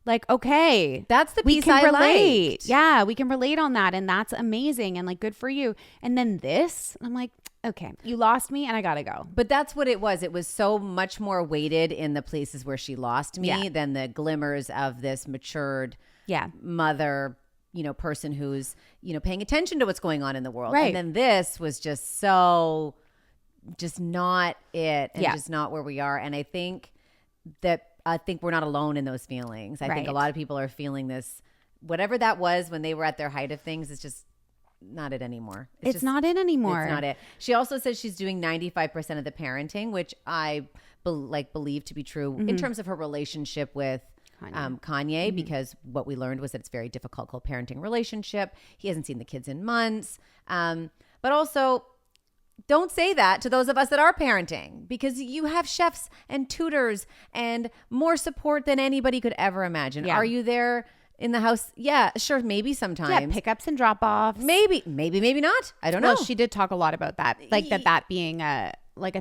like, okay, that's the piece I relate. Liked. Yeah, we can relate on that. And that's amazing. And like, good for you. And then this, I'm like, okay, you lost me and I got to go. But that's what it was. It was so much more weighted in the places where she lost me than the glimmers of this matured mother, person who's, paying attention to what's going on in the world. Right. And then this was just not it, and just not where we are. And I think we're not alone in those feelings. I think a lot of people are feeling this, whatever that was when they were at their height of things, it's just not it anymore. It's not it anymore. It's not it. She also says she's doing 95% of the parenting, which I believe to be true in terms of her relationship with Kanye, because what we learned was that it's very difficult co-parenting relationship. He hasn't seen the kids in months. But also, don't say that to those of us that are parenting, because you have chefs and tutors and more support than anybody could ever imagine. Yeah. Are you there in the house? Yeah, sure. Maybe sometimes. Yeah, pickups and drop-offs. Maybe not. I don't know. Well, she did talk a lot about that, like that being a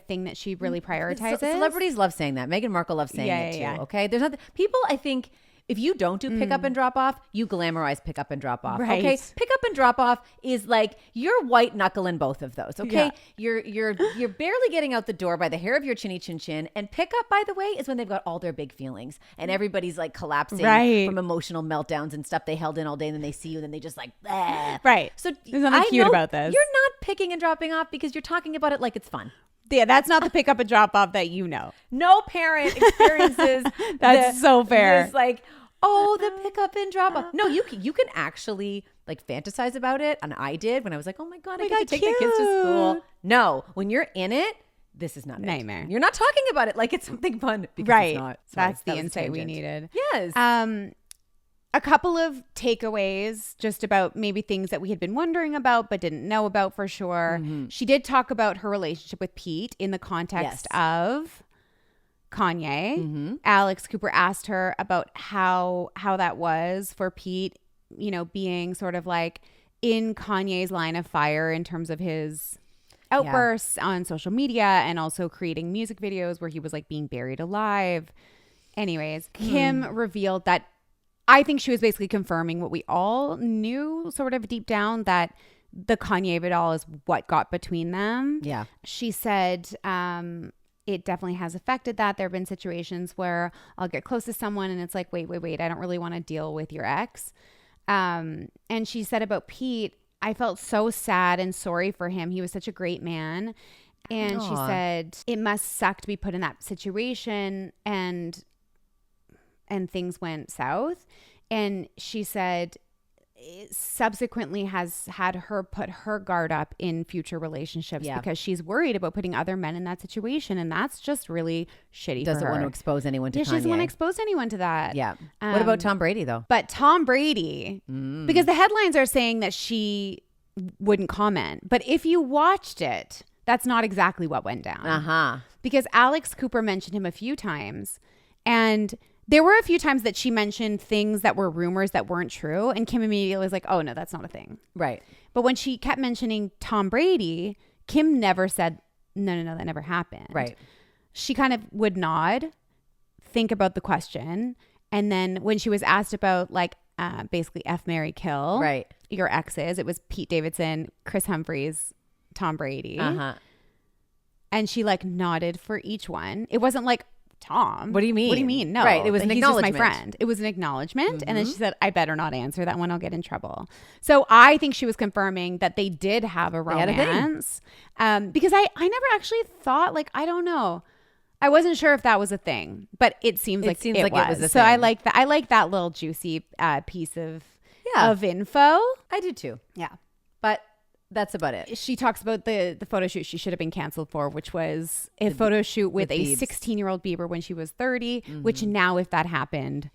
thing that she really prioritizes. Celebrities love saying that. Meghan Markle loves saying it too. Yeah. Okay, there's nothing. People, I think, if you don't do pick up and drop off, you glamorize pick up and drop off. Right. Okay, pick up and drop off is like you're white knuckling both of those. Okay, you're barely getting out the door by the hair of your chinny chin chin. And pick up, by the way, is when they've got all their big feelings and everybody's like collapsing from emotional meltdowns and stuff they held in all day, and then they see you and then they just like bleh. Right. So there's nothing cute about this. You're not picking and dropping off because you're talking about it like it's fun. Yeah, that's not the pick up and drop off that you know. No parent experiences. That's so fair. It's like, oh, the pick up and drop off. No, you can actually like fantasize about it, and I did when I was like, oh my god, I get to take the kids to school. No, when you're in it, this is not nightmare. You're not talking about it like it's something fun, because it's not. Sorry, that's the insight we needed. Yes. A couple of takeaways just about maybe things that we had been wondering about but didn't know about for sure. Mm-hmm. She did talk about her relationship with Pete in the context of Kanye. Mm-hmm. Alex Cooper asked her about how that was for Pete, being sort of like in Kanye's line of fire in terms of his outbursts on social media and also creating music videos where he was like being buried alive. Anyways, Kim revealed that I think she was basically confirming what we all knew sort of deep down, that the Kanye of it all is what got between them. Yeah. She said it definitely has affected that. There have been situations where I'll get close to someone and it's like, wait, I don't really want to deal with your ex. And she said about Pete, I felt so sad and sorry for him. He was such a great man. And she said it must suck to be put in that situation and things went south. And she said it subsequently has had her put her guard up in future relationships because she's worried about putting other men in that situation. And that's just really shitty for her. Doesn't want to expose anyone to Kanye. She doesn't want to expose anyone to that. Yeah. What about Tom Brady, though? But Tom Brady, because the headlines are saying that she wouldn't comment. But if you watched it, that's not exactly what went down. Because Alex Cooper mentioned him a few times. And there were a few times that she mentioned things that were rumors that weren't true. And Kim immediately was like, oh, no, that's not a thing. Right. But when she kept mentioning Tom Brady, Kim never said, no, that never happened. Right. She kind of would nod, think about the question. And then when she was asked about like basically F, marry, kill, right, your exes, it was Pete Davidson, Chris Humphries, Tom Brady. And she like nodded for each one. It wasn't like, Tom, what do you mean? No, right. It was an acknowledgement. Just my friend. It was an acknowledgement. And then she said, I better not answer that one. I'll get in trouble. So I think she was confirming that they did have a romance. Because I never actually thought, like, I don't know. I wasn't sure if that was a thing, but it seems like it was. So I like that. I like that little juicy piece of info. I do too. Yeah. But that's about it. She talks about the photo shoot she should have been canceled for, which was a photo shoot with a 16-year-old Bieber when she was 30, which now, if that happened,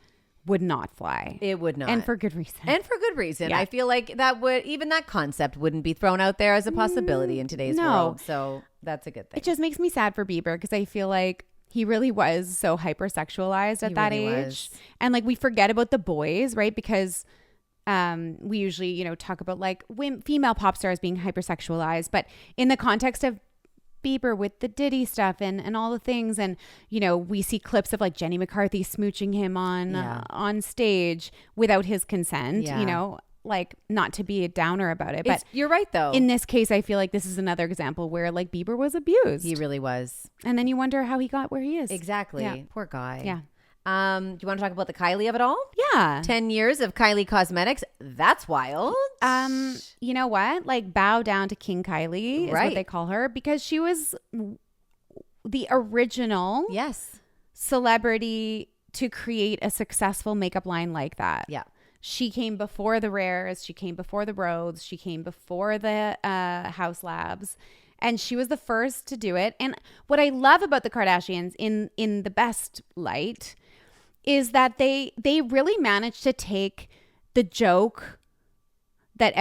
would not fly. It would not. And for good reason. Yeah. I feel like that concept wouldn't be thrown out there as a possibility in today's world. So that's a good thing. It just makes me sad for Bieber because I feel like he really was so hypersexualized at that age. And like we forget about the boys, right? Because we usually, talk about like female pop stars being hypersexualized, but in the context of Bieber with the Diddy stuff and all the things, and we see clips of like Jenny McCarthy smooching him on stage without his consent. Like not to be a downer about it, but you're right though. In this case, I feel like this is another example where like Bieber was abused. He really was, and then you wonder how he got where he is. Exactly. Poor guy. Yeah. Do you want to talk about the Kylie of it all? Yeah. 10 years of Kylie Cosmetics. That's wild. You know what? Like, bow down to King Kylie is what they call her, because she was the original celebrity to create a successful makeup line like that. Yeah. She came before the Rares. She came before the Rhodes. She came before the House Labs. And she was the first to do it. And what I love about the Kardashians in the best light is that they really managed to take the joke that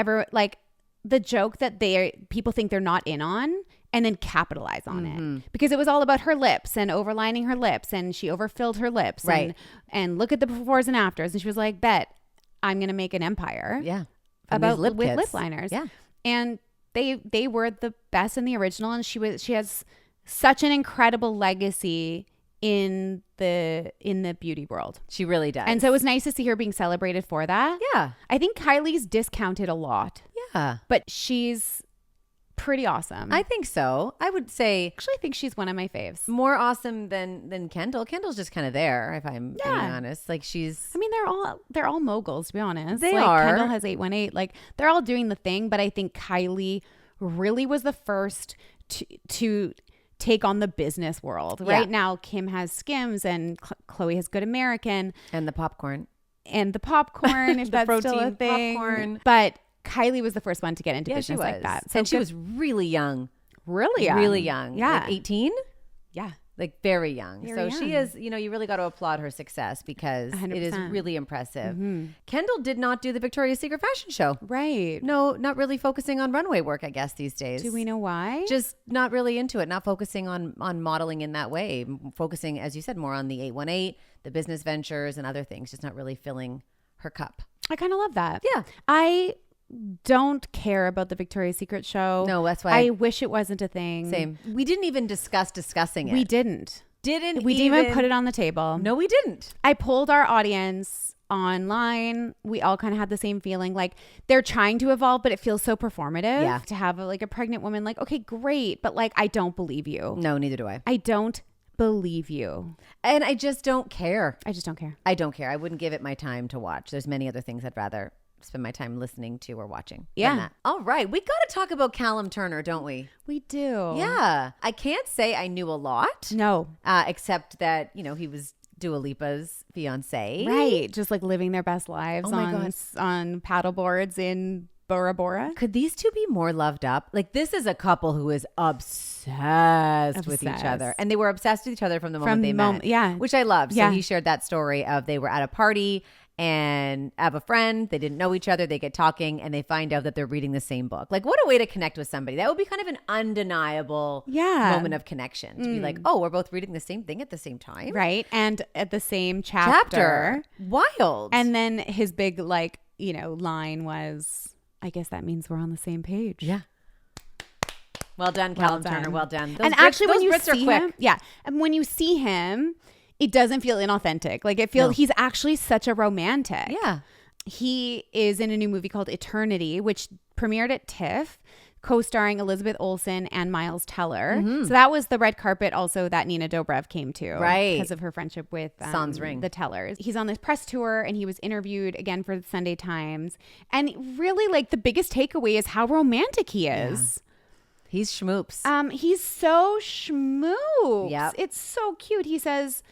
people think they're not in on, and then capitalize on it, because it was all about her lips and overlining her lips, and she overfilled her lips, and look at the befores and afters, and she was like, bet I'm gonna make an empire about lip liners. And they were the best in the original, and she has such an incredible legacy in the beauty world. She really does. And so it was nice to see her being celebrated for that. Yeah. I think Kylie's discounted a lot. Yeah. But she's pretty awesome. I think so. I would say, actually, I think she's one of my faves. More awesome than Kendall. Kendall's just kind of there, if I'm being honest. Like, she's, I mean, they're all moguls, to be honest. They are. Kendall has 818. Like, they're all doing the thing, but I think Kylie really was the first to take on the business world. Right now, Kim has Skims, and Khloe has Good American, and the popcorn, if that's still a thing. Popcorn. But Kylie was the first one to get into business like that. So, and she was really young. Really young. Really young. Yeah. Like 18? Yeah. Like very young. She is, you really got to applaud her success, because 100%. It is really impressive. Kendall did not do the Victoria's Secret fashion show. Right. No, not really focusing on runway work, I guess, these days. Do we know why? Just not really into it. Not focusing on modeling in that way. Focusing, as you said, more on the 818, the business ventures and other things. Just not really filling her cup. I kind of love that. Yeah. I don't care about the Victoria's Secret show. No, that's why I wish it wasn't a thing. Same. We didn't even discussing it. We didn't. We didn't even put it on the table. No, we didn't. I polled our audience online. We all kind of had the same feeling. Like, they're trying to evolve, but it feels so performative to have a pregnant woman. Like, okay, great, but like, I don't believe you. No, neither do I. I don't believe you. And I just don't care. I just don't care. I don't care. I wouldn't give it my time to watch. There's many other things I'd rather spend my time listening to or watching. Yeah. All right. We got to talk about Callum Turner, don't we? We do. Yeah. I can't say I knew a lot. No. Except that, he was Dua Lipa's fiancé. Right. Just like living their best lives on paddle boards in Bora Bora. Could these two be more loved up? Like, this is a couple who is obsessed with each other. And they were obsessed with each other from the moment they met. Yeah. Which I love. So he shared that story of they were at a party and have a friend. They didn't know each other. They get talking and they find out that they're reading the same book. Like, what a way to connect with somebody. That would be kind of an undeniable moment of connection. To be like, oh, we're both reading the same thing at the same time. Right. And at the same chapter. Wild. And then his big, line was, I guess that means we're on the same page. Yeah. Well done, Callum Turner. Well done. And actually, when you see him, and when you see him, it doesn't feel inauthentic. Like, it feels he's actually such a romantic. Yeah. He is in a new movie called Eternity, which premiered at TIFF, co-starring Elizabeth Olsen and Miles Teller. So that was the red carpet also that Nina Dobrev came to. Right. Because of her friendship with Sans Ring. The Tellers. He's on this press tour and he was interviewed again for the Sunday Times. And really, the biggest takeaway is how romantic he is. Yeah. He's schmoops. He's so schmoops. Yep. It's so cute. He says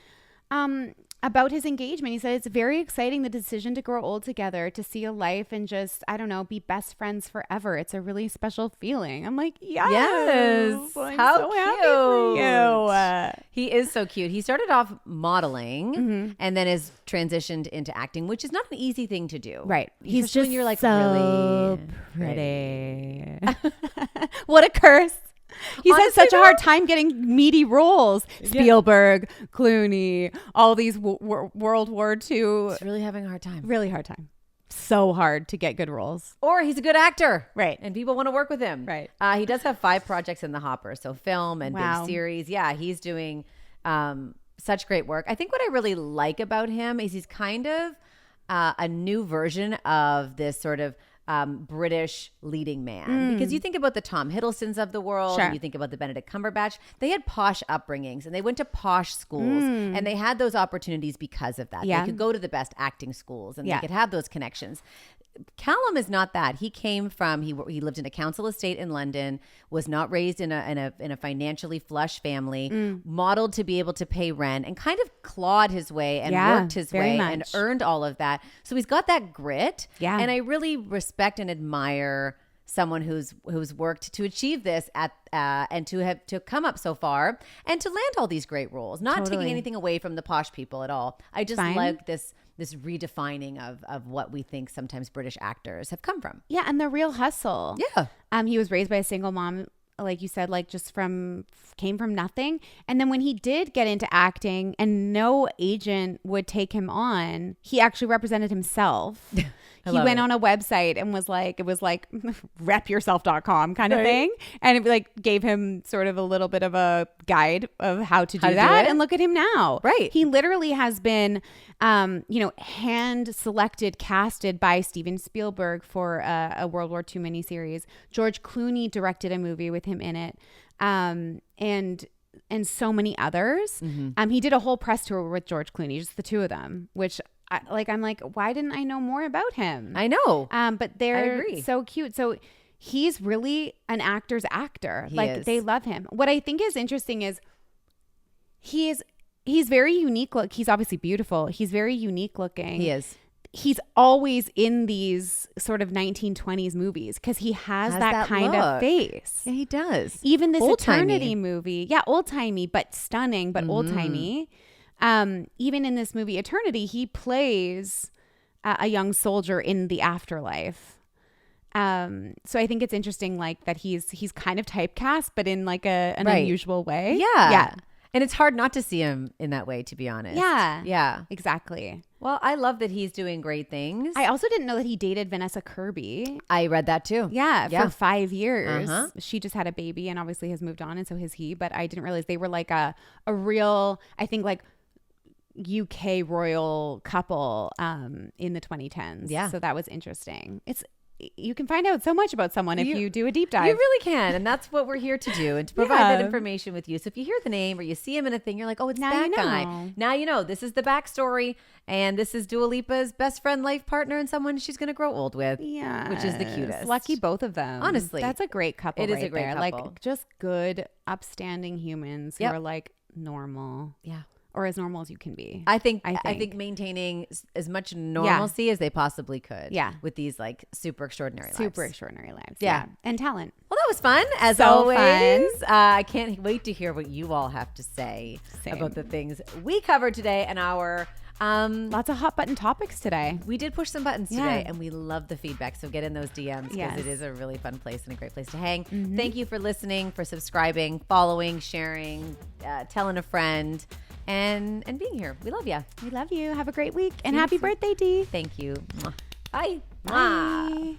about his engagement, he said, it's very exciting, the decision to grow old together, to see a life and just, I don't know, be best friends forever. It's a really special feeling. I'm like, yes. I'm How so cute. happy for you. He is so cute. He started off modeling and then has transitioned into acting, which is not an easy thing to do. Right. He's just, when you're like, so really pretty. What a curse. He's had such a hard time getting meaty roles. Spielberg, Clooney, all these World War II. He's really having a hard time. Really hard time. So hard to get good roles. Or he's a good actor. Right. And people want to work with him. Right. He does have 5 projects in the hopper. So film and big series. Yeah, he's doing such great work. I think what I really like about him is he's kind of a new version of this sort of British leading man. Because you think about the Tom Hiddlestons of the world, you think about the Benedict Cumberbatch, they had posh upbringings and they went to posh schools and they had those opportunities because of that. They could go to the best acting schools and they could have those connections. Callum is not that. He came from he lived in a council estate in London, was not raised in a financially flush family, modeled to be able to pay rent, and kind of clawed his way and worked his way and earned all of that. So he's got that grit. Yeah. And I really respect and admire someone who's worked to achieve this and to come up so far and to land all these great roles, not taking anything away from the posh people at all. I just like this redefining of what we think sometimes British actors have come from. Yeah, and the real hustle. Yeah. He was raised by a single mom, like you said, like just came from nothing. And then when he did get into acting and no agent would take him on, he actually represented himself. He went on a website and was like, it was like repyourself.com kind of thing. And it like gave him sort of a little bit of a guide of how to do that. And look at him now. Right. He literally has been, hand selected, casted by Steven Spielberg for a World War II miniseries. George Clooney directed a movie with him in it. And so many others. He did a whole press tour with George Clooney, just the two of them, which I'm like, why didn't I know more about him? I know. But they're so cute. So he's really an actor's actor. He like is. They love him. What I think is interesting is he's very unique. Look, he's obviously beautiful. He's very unique looking. He is. He's always in these sort of 1920s movies because he has that kind of face. Yeah, he does. Even this Eternity movie. Yeah, old-timey, but stunning, but old-timey. Even in this movie Eternity, he plays a young soldier in the afterlife. So I think it's interesting, like that he's kind of typecast, but in like an unusual way. Yeah. And it's hard not to see him in that way, to be honest. Yeah, exactly. Well, I love that he's doing great things. I also didn't know that he dated Vanessa Kirby. I read that too. Yeah, for 5 years. She just had a baby and obviously has moved on, and so has he. But I didn't realize they were like a real, I think like UK royal couple in the 2010s. Yeah. So that was interesting. You can find out so much about someone if you do a deep dive. You really can. And that's what we're here to do, and to provide that information with you. So if you hear the name or you see him in a thing, you're like, oh, it's that guy. Now you know. This is the backstory. And this is Dua Lipa's best friend, life partner, and someone she's going to grow old with. Yeah. Which is the cutest. Lucky both of them. Honestly. That's a great couple. It is a great couple. Like just good, upstanding humans who are like normal. Yeah. Or as normal as you can be. I think maintaining as much normalcy as they possibly could. Yeah. With these like super extraordinary lives. Super extraordinary lives. Yeah. And talent. Well, that was fun as always. I can't wait to hear what you all have to say about the things we covered today and our lots of hot button topics today. We did push some buttons today and we love the feedback. So get in those DMs because it is a really fun place and a great place to hang. Thank you for listening, for subscribing, following, sharing, telling a friend. And being here. We love you. We love you. Have a great week. And happy birthday, Dee. Thank you. Bye. Bye.